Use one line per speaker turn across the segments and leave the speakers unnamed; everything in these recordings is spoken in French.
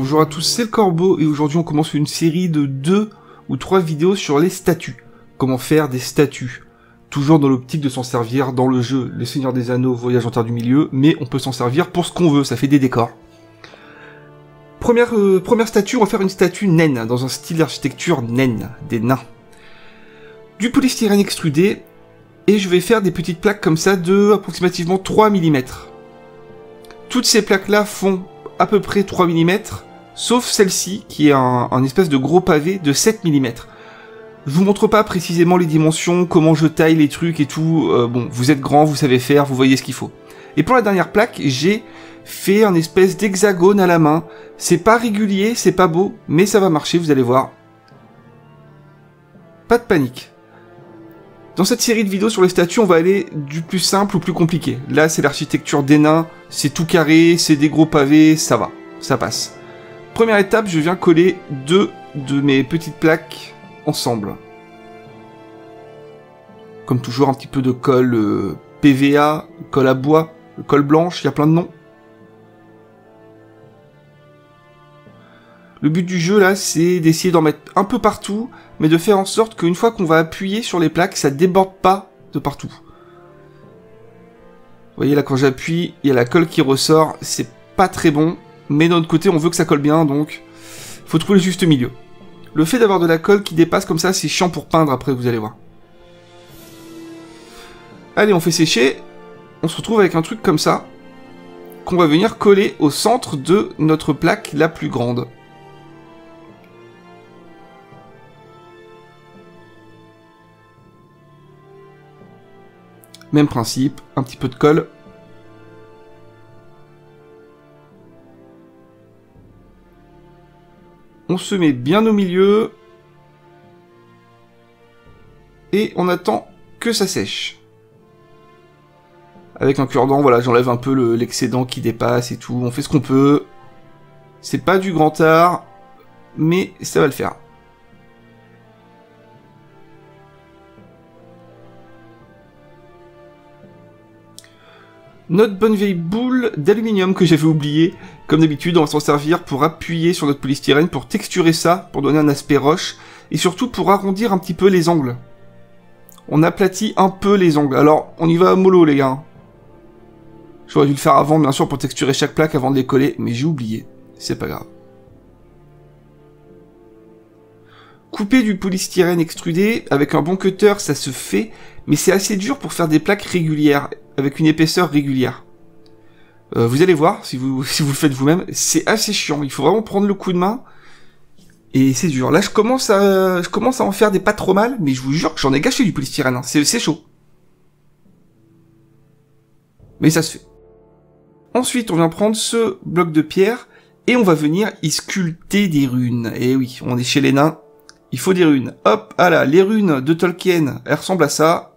Bonjour à tous, c'est le Corbeau et aujourd'hui on commence une série de 2 ou 3 vidéos sur les statues. Comment faire des statues. Toujours dans l'optique de s'en servir dans le jeu Les Seigneurs des Anneaux, Voyage en Terre du Milieu, mais on peut s'en servir pour ce qu'on veut, ça fait des décors. Première statue, on va faire une statue naine, dans un style d'architecture naine, des nains. Du polystyrène extrudé, et je vais faire des petites plaques comme ça de approximativement 3 mm. Toutes ces plaques-là font à peu près 3 mm, sauf celle-ci, qui est un espèce de gros pavé de 7 mm. Je vous montre pas précisément les dimensions, comment je taille les trucs et tout, bon, vous êtes grand, vous savez faire, vous voyez ce qu'il faut. Et pour la dernière plaque, j'ai fait un espèce d'hexagone à la main. C'est pas régulier, c'est pas beau, mais ça va marcher, vous allez voir. Pas de panique. Dans cette série de vidéos sur les statues, on va aller du plus simple au plus compliqué. Là, c'est l'architecture des nains, c'est tout carré, c'est des gros pavés, ça va, ça passe. Première étape, je viens coller 2 de mes petites plaques ensemble. Comme toujours, un petit peu de colle PVA, colle à bois, colle blanche, il y a plein de noms. Le but du jeu là, c'est d'essayer d'en mettre un peu partout, mais de faire en sorte qu'une fois qu'on va appuyer sur les plaques, ça déborde pas de partout. Vous voyez là, quand j'appuie, il y a la colle qui ressort, c'est pas très bon, mais d'un autre côté, on veut que ça colle bien, donc faut trouver le juste milieu. Le fait d'avoir de la colle qui dépasse comme ça, c'est chiant pour peindre après, vous allez voir. Allez, on fait sécher, on se retrouve avec un truc comme ça, qu'on va venir coller au centre de notre plaque la plus grande. Même principe, un petit peu de colle. On se met bien au milieu. Et on attend que ça sèche. Avec un cure-dent, voilà, j'enlève un peu l'excédent qui dépasse et tout. On fait ce qu'on peut. C'est pas du grand art, mais ça va le faire. Notre bonne vieille boule d'aluminium que j'avais oublié. Comme d'habitude, on va s'en servir pour appuyer sur notre polystyrène, pour texturer ça, pour donner un aspect roche, et surtout pour arrondir un petit peu les angles. On aplatit un peu les angles. Alors, on y va mollo, les gars. J'aurais dû le faire avant, bien sûr, pour texturer chaque plaque avant de les coller, mais j'ai oublié. C'est pas grave. Couper du polystyrène extrudé, avec un bon cutter, ça se fait, mais c'est assez dur pour faire des plaques régulières, avec une épaisseur régulière. Vous allez voir, si vous le faites vous-même, c'est assez chiant, il faut vraiment prendre le coup de main, et c'est dur. Là, je commence à en faire des pas trop mal, mais je vous jure que j'en ai gâché du polystyrène, hein. C'est chaud. Mais ça se fait. Ensuite, on vient prendre ce bloc de pierre, et on va venir y sculpter des runes. Et oui, on est chez les nains, il faut des runes. Hop, ah là, les runes de Tolkien, elles ressemblent à ça.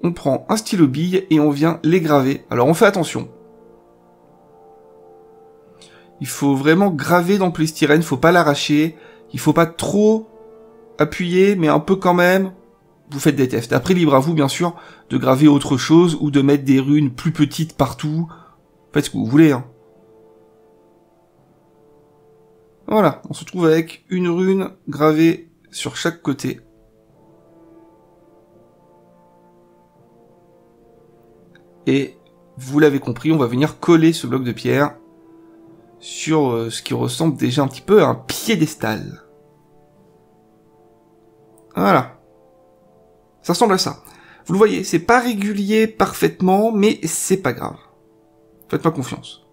On prend un stylo bille et on vient les graver. Alors on fait attention. Il faut vraiment graver dans le polystyrène, faut pas l'arracher. Il faut pas trop appuyer, mais un peu quand même. Vous faites des tests. Après, libre à vous, bien sûr, de graver autre chose ou de mettre des runes plus petites partout. Faites ce que vous voulez, hein. Voilà, on se retrouve avec une rune gravée sur chaque côté. Et vous l'avez compris, on va venir coller ce bloc de pierre sur ce qui ressemble déjà un petit peu à un piédestal. Voilà. Ça ressemble à ça. Vous le voyez, c'est pas régulier parfaitement, mais c'est pas grave. Faites-moi confiance.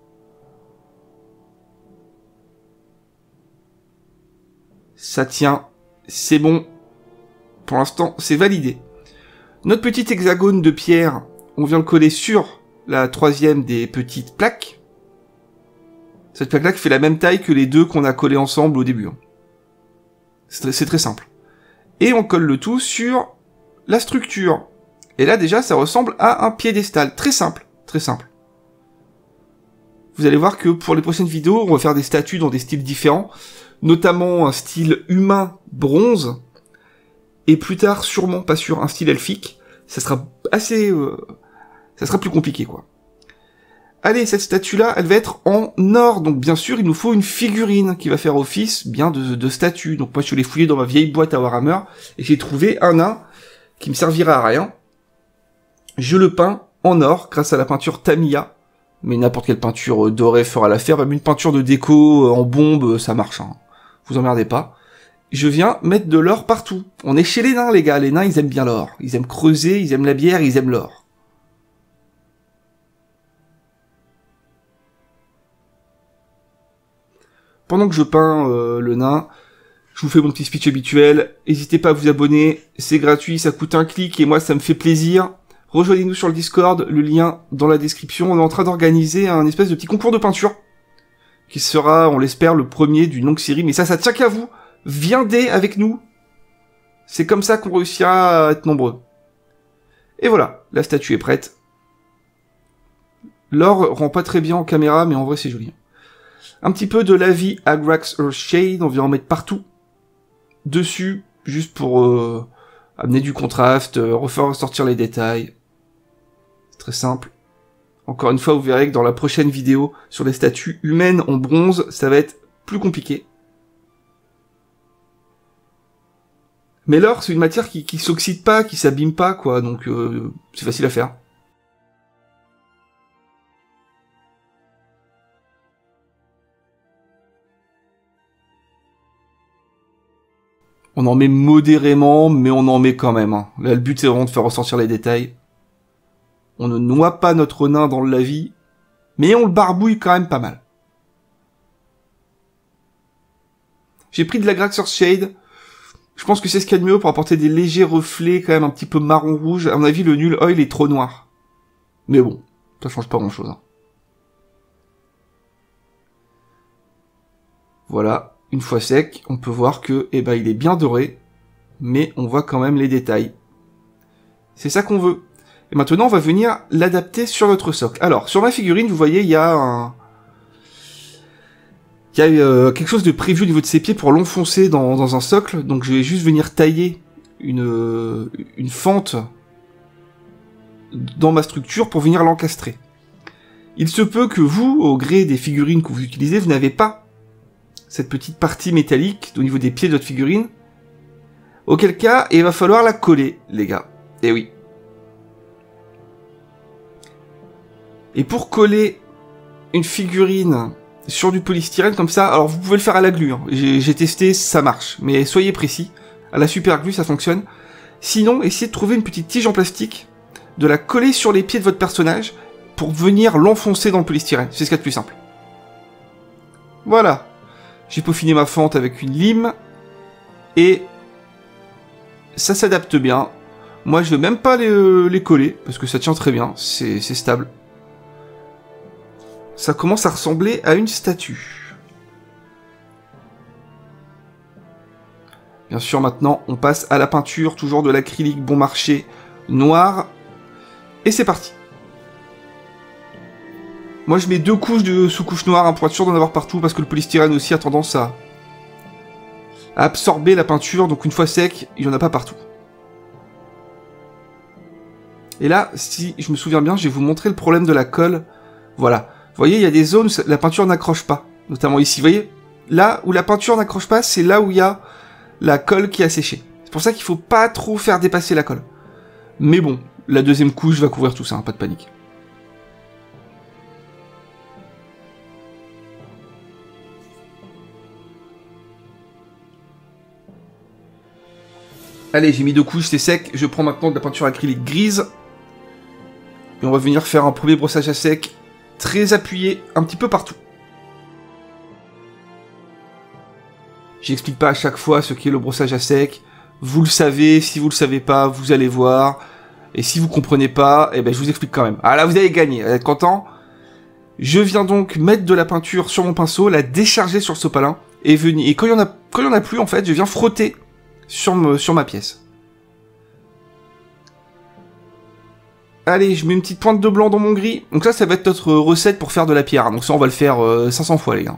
Ça tient, c'est bon. Pour l'instant, c'est validé. Notre petit hexagone de pierre, on vient le coller sur la troisième des petites plaques. Cette plaque-là qui fait la même taille que les deux qu'on a collés ensemble au début. C'est très simple. Et on colle le tout sur la structure. Et là, déjà, ça ressemble à un piédestal. Très simple, très simple. Vous allez voir que pour les prochaines vidéos, on va faire des statues dans des styles différents. Notamment un style humain bronze. Et plus tard, sûrement, pas sûr, un style elfique. Ça sera assez... ça sera plus compliqué, quoi. allez, cette statue-là, elle va être en or, donc bien sûr, il nous faut une figurine qui va faire office bien de statue. Donc moi, je suis allé fouiller dans ma vieille boîte à Warhammer, et j'ai trouvé un nain qui me servira à rien. Je le peins en or, grâce à la peinture Tamiya, mais n'importe quelle peinture dorée fera l'affaire, même une peinture de déco en bombe, ça marche, hein. Vous emmerdez pas. Je viens mettre de l'or partout. On est chez les nains, les gars. Les nains, ils aiment bien l'or. Ils aiment creuser, ils aiment la bière, ils aiment l'or. Pendant que je peins le nain, je vous fais mon petit speech habituel. N'hésitez pas à vous abonner. C'est gratuit, ça coûte un clic et moi, ça me fait plaisir. Rejoignez-nous sur le Discord, le lien dans la description. On est en train d'organiser un espèce de petit concours de peinture qui sera, on l'espère, le premier d'une longue série. Mais ça tient qu'à vous. Viendez avec nous. C'est comme ça qu'on réussira à être nombreux. Et voilà, la statue est prête. L'or rend pas très bien en caméra, mais en vrai c'est joli. Un petit peu de Lavi Agrax Earthshade, on vient en mettre partout. Dessus, juste pour amener du contraste, refaire ressortir les détails. C'est très simple. Encore une fois, vous verrez que dans la prochaine vidéo sur les statues humaines en bronze, ça va être plus compliqué. Mais l'or, c'est une matière qui s'oxyde pas, qui s'abîme pas, quoi, donc c'est facile à faire. On en met modérément, mais on en met quand même, hein. Là, le but, c'est vraiment de faire ressortir les détails. On ne noie pas notre nain dans le lavis, mais on le barbouille quand même pas mal. J'ai pris de la Graxer Shade. Je pense que c'est ce qu'il y a de mieux pour apporter des légers reflets quand même un petit peu marron-rouge. À mon avis, le Null Oil est trop noir. Mais bon, ça change pas grand-chose, hein. Voilà, une fois sec, on peut voir que, eh ben, il est bien doré, mais on voit quand même les détails. C'est ça qu'on veut. Et maintenant, on va venir l'adapter sur notre socle. Alors, sur ma figurine, vous voyez, il y a quelque chose de prévu au niveau de ses pieds pour l'enfoncer dans un socle, donc je vais juste venir tailler une fente dans ma structure pour venir l'encastrer. Il se peut que vous, au gré des figurines que vous utilisez, vous n'avez pas cette petite partie métallique au niveau des pieds de votre figurine, auquel cas, il va falloir la coller, les gars. Eh oui. Et pour coller une figurine sur du polystyrène comme ça, alors vous pouvez le faire à la glu, hein. J'ai testé, ça marche, mais soyez précis, à la super glue ça fonctionne. Sinon, essayez de trouver une petite tige en plastique, de la coller sur les pieds de votre personnage, pour venir l'enfoncer dans le polystyrène, c'est ce qu'il y a de plus simple. Voilà, j'ai peaufiné ma fente avec une lime, et ça s'adapte bien. Moi je vais même pas les coller, parce que ça tient très bien, c'est stable. Ça commence à ressembler à une statue. Bien sûr, maintenant, on passe à la peinture, toujours de l'acrylique bon marché noir. Et c'est parti. Moi, je mets 2 couches de sous-couche noire, hein, pour être sûr d'en avoir partout, parce que le polystyrène aussi a tendance à absorber la peinture, donc une fois sec, il n'y en a pas partout. Et là, si je me souviens bien, je vais vous montrer le problème de la colle. Voilà. Vous voyez, il y a des zones où la peinture n'accroche pas. Notamment ici, vous voyez, là où la peinture n'accroche pas, c'est là où il y a la colle qui a séché. C'est pour ça qu'il faut pas trop faire dépasser la colle. Mais bon, la deuxième couche va couvrir tout ça, hein, pas de panique. Allez, j'ai mis 2 couches, c'est sec. Je prends maintenant de la peinture acrylique grise. Et on va venir faire un premier brossage à sec, très appuyé, un petit peu partout. J'explique pas à chaque fois ce qu'est le brossage à sec. Vous le savez, si vous le savez pas, vous allez voir. Et si vous comprenez pas, eh ben je vous explique quand même. Ah là, vous avez gagné, vous êtes content? Je viens donc mettre de la peinture sur mon pinceau, la décharger sur le sopalin, et venir. Et quand il y en a plus, en fait, je viens frotter sur ma pièce. Allez, je mets une petite pointe de blanc dans mon gris. Donc ça va être notre recette pour faire de la pierre. Donc ça, on va le faire 500 fois, les gars.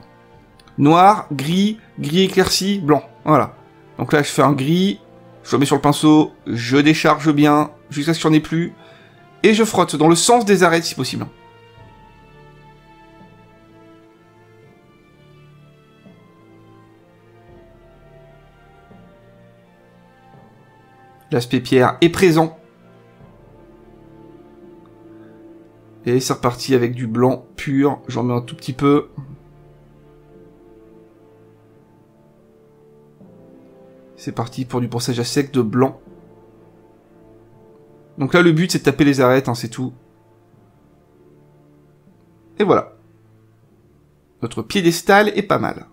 Noir, gris éclairci, blanc. Voilà. Donc là, je fais un gris, je le mets sur le pinceau, je décharge bien, jusqu'à ce qu'il n'y en ait plus, et je frotte dans le sens des arêtes, si possible. L'aspect pierre est présent. Et c'est reparti avec du blanc pur. J'en mets un tout petit peu. C'est parti pour du brossage à sec de blanc. Donc là, le but, c'est de taper les arêtes, hein, c'est tout. Et voilà. Notre piédestal est pas mal.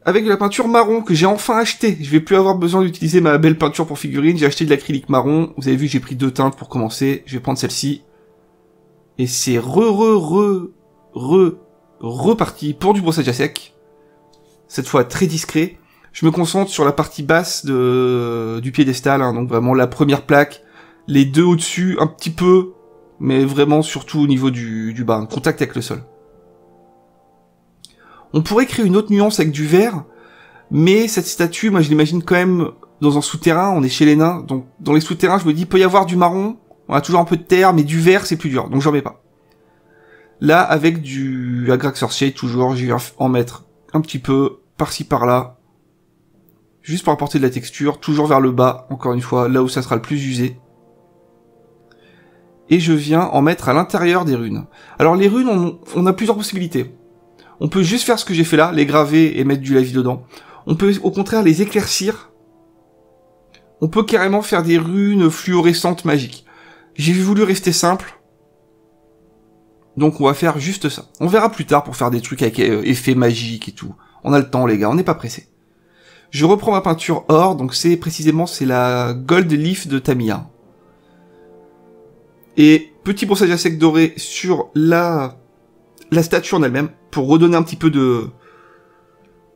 Avec de la peinture marron que j'ai enfin acheté. Je vais plus avoir besoin d'utiliser ma belle peinture pour figurine. J'ai acheté de l'acrylique marron. Vous avez vu, j'ai pris 2 teintes pour commencer. Je vais prendre celle-ci. Et c'est reparti pour du brossage à sec. Cette fois très discret. Je me concentre sur la partie basse du piédestal, hein, donc vraiment la première plaque, les 2 au-dessus, un petit peu, mais vraiment surtout au niveau du bas, contact avec le sol. On pourrait créer une autre nuance avec du vert, mais cette statue, moi je l'imagine quand même dans un souterrain, on est chez les nains, donc dans les souterrains je me dis, il peut y avoir du marron, on a toujours un peu de terre, mais du vert c'est plus dur, donc j'en mets pas. Là, avec du Agraxor Shade, toujours, je vais en mettre un petit peu, par-ci par-là, juste pour apporter de la texture, toujours vers le bas, encore une fois, là où ça sera le plus usé. Et je viens en mettre à l'intérieur des runes. Alors les runes, on a plusieurs possibilités. On peut juste faire ce que j'ai fait là, les graver et mettre du lavis dedans. On peut au contraire les éclaircir. On peut carrément faire des runes fluorescentes magiques. J'ai voulu rester simple. Donc on va faire juste ça. On verra plus tard pour faire des trucs avec effets magiques et tout. On a le temps les gars, on n'est pas pressé. Je reprends ma peinture or, donc c'est la Gold Leaf de Tamiya. Et petit brossage à sec doré sur la statue en elle-même, pour redonner un petit peu de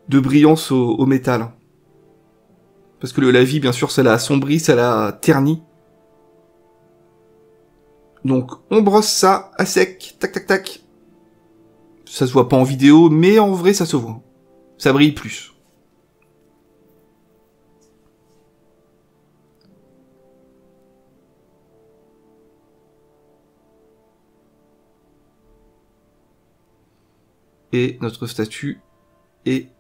brillance au métal. Parce que le lavis, bien sûr, ça l'a assombri, ça l'a terni. Donc on brosse ça à sec, tac tac tac. Ça se voit pas en vidéo, mais en vrai ça se voit. Ça brille plus. Et notre statue est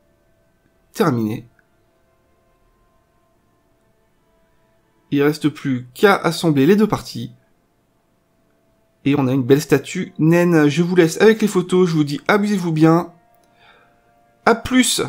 terminée. Il reste plus qu'à assembler les 2 parties. Et on a une belle statue naine. Je vous laisse avec les photos. Je vous dis amusez-vous bien. À plus!